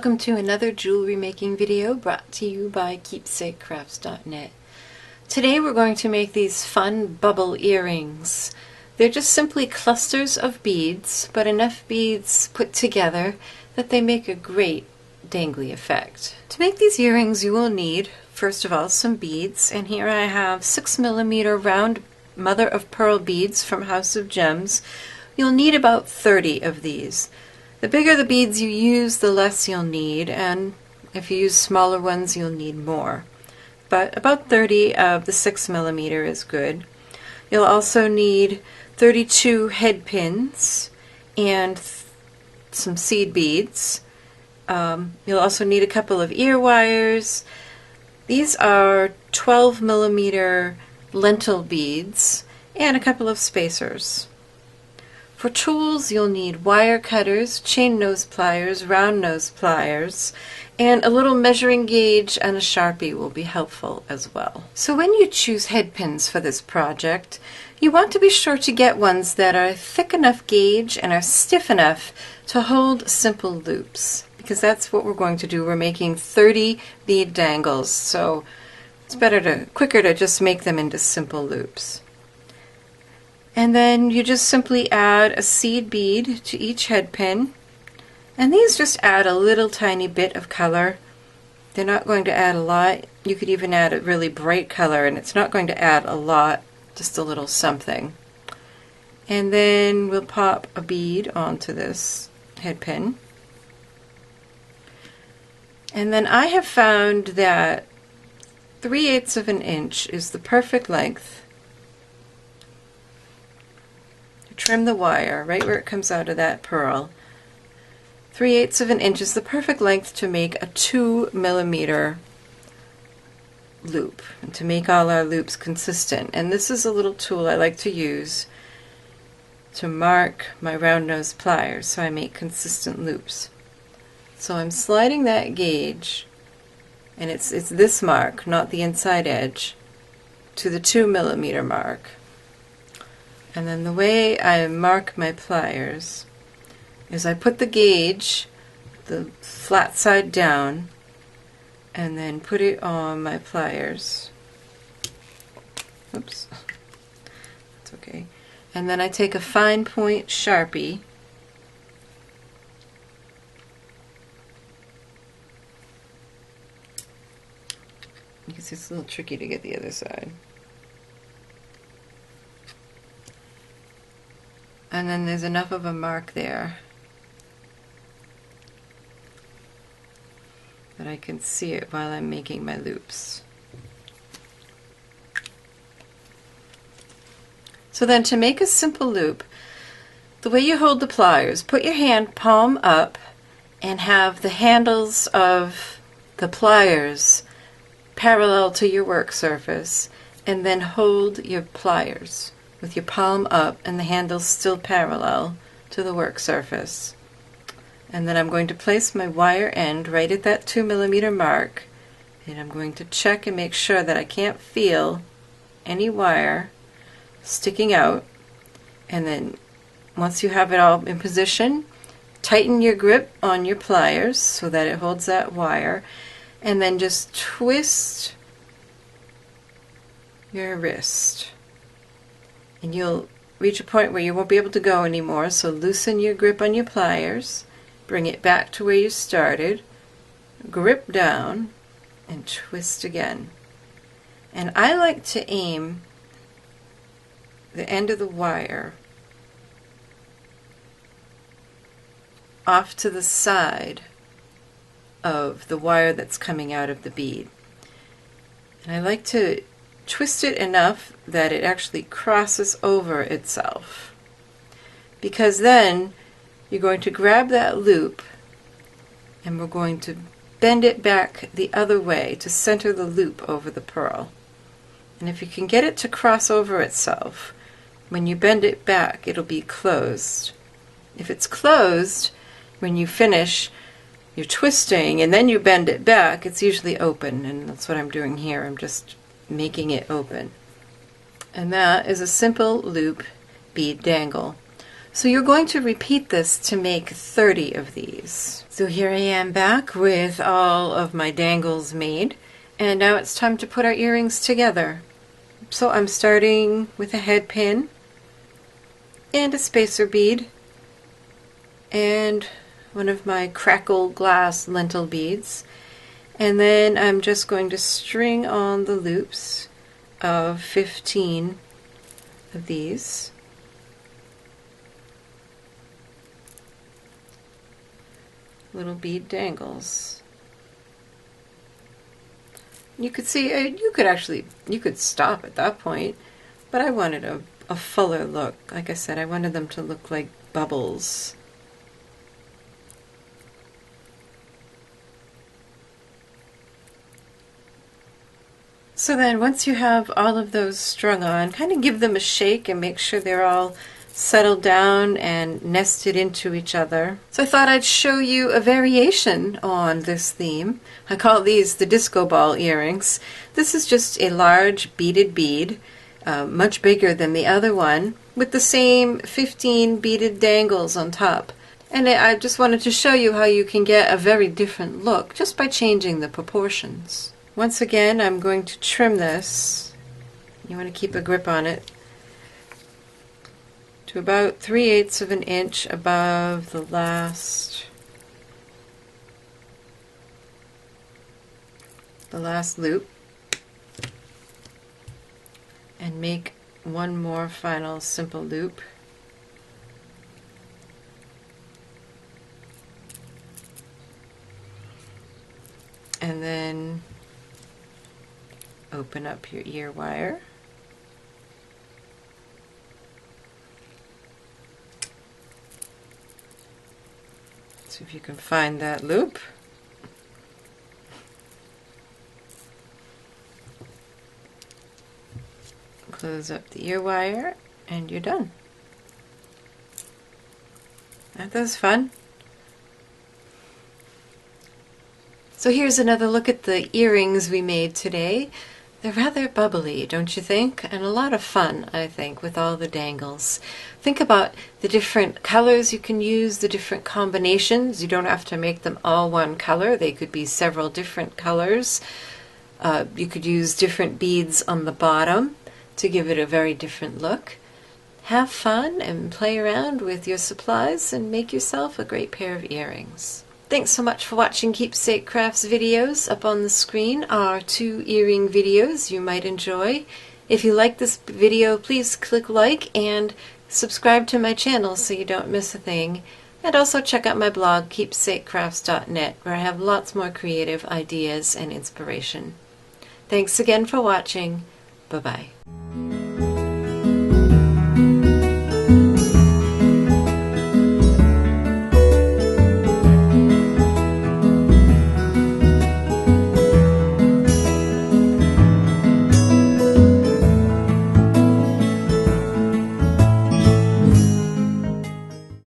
Welcome to another jewelry making video brought to you by keepsakecrafts.net. Today we're going to make these fun bubble earrings. They're just simply clusters of beads, but enough beads put together that they make a great dangly effect. To make these earrings you will need, first of all, some beads, and here I have 6mm round mother of pearl beads from House of Gems. You'll need about 30 of these. The bigger the beads you use, the less you'll need, and if you use smaller ones, you'll need more. But about 30 of the 6mm is good. You'll also need 32 head pins and some seed beads. You'll also need a couple of ear wires. These are 12mm lentil beads and a couple of spacers. For tools, you'll need wire cutters, chain nose pliers, round nose pliers, and a little measuring gauge and a Sharpie will be helpful as well. So when you choose head pins for this project, you want to be sure to get ones that are thick enough gauge and are stiff enough to hold simple loops, because that's what we're going to do. We're making 30 bead dangles, so it's quicker to just make them into simple loops. And then you just simply add a seed bead to each head pin, and these just add a little tiny bit of color. They're not going to add a lot. You could even add a really bright color and it's not going to add a lot, just a little something. And then we'll pop a bead onto this head pin. And then I have found that 3/8 of an inch is the perfect length. Trim the wire right where it comes out of that pearl. 3/8 of an inch is the perfect length to make a 2mm loop, and to make all our loops consistent. And this is a little tool I like to use to mark my round nose pliers so I make consistent loops. So I'm sliding that gauge, and it's this mark, not the inside edge, to the 2mm mark. And then the way I mark my pliers is I put the gauge, the flat side down, and then put it on my pliers. Oops, that's okay. And then I take a fine point Sharpie because it's a little tricky to get the other side. And then there's enough of a mark there that I can see it while I'm making my loops. So then to make a simple loop, the way you hold the pliers, put your hand palm up and have the handles of the pliers parallel to your work surface, and then hold your pliers with your palm up and the handles still parallel to the work surface. And then I'm going to place my wire end right at that 2mm mark, and I'm going to check and make sure that I can't feel any wire sticking out. And then once you have it all in position, tighten your grip on your pliers so that it holds that wire, and then just twist your wrist. And you'll reach a point where you won't be able to go anymore, so loosen your grip on your pliers, bring it back to where you started, grip down, and twist again. And I like to aim the end of the wire off to the side of the wire that's coming out of the bead. And I like to twist it enough that it actually crosses over itself, because then you're going to grab that loop and we're going to bend it back the other way to center the loop over the pearl. And if you can get it to cross over itself, when you bend it back it'll be closed. If it's closed, when you finish your twisting and then you bend it back, it's usually open, and that's what I'm doing here. I'm just making it open. And that is a simple loop bead dangle. So you're going to repeat this to make 30 of these. So here I am back with all of my dangles made, and now it's time to put our earrings together. So I'm starting with a head pin and a spacer bead and one of my crackle glass lentil beads, and then I'm just going to string on the loops of 15 of these. Little bead dangles. You could see, you could stop at that point, but I wanted a fuller look. Like I said, I wanted them to look like bubbles. So then once you have all of those strung on, kind of give them a shake and make sure they're all settled down and nested into each other. So I thought I'd show you a variation on this theme. I call these the disco ball earrings. This is just a large beaded bead, much bigger than the other one, with the same 15 beaded dangles on top. And I just wanted to show you how you can get a very different look just by changing the proportions. Once again, I'm going to trim this. You want to keep a grip on it to about 3/8 of an inch above the last loop, and make one more final simple loop. And then open up your ear wire. See if you can find that loop. Close up the ear wire and you're done. That was fun. So here's another look at the earrings we made today. They're rather bubbly, don't you think? And a lot of fun, I think, with all the dangles. Think about the different colors you can use, the different combinations. You don't have to make them all one color. They could be several different colors. You could use different beads on the bottom to give it a very different look. Have fun and play around with your supplies and make yourself a great pair of earrings. Thanks so much for watching Keepsake Crafts videos. Up on the screen are 2 earring videos you might enjoy. If you like this video, please click like and subscribe to my channel so you don't miss a thing. And also check out my blog, keepsakecrafts.net, where I have lots more creative ideas and inspiration. Thanks again for watching. Bye-bye.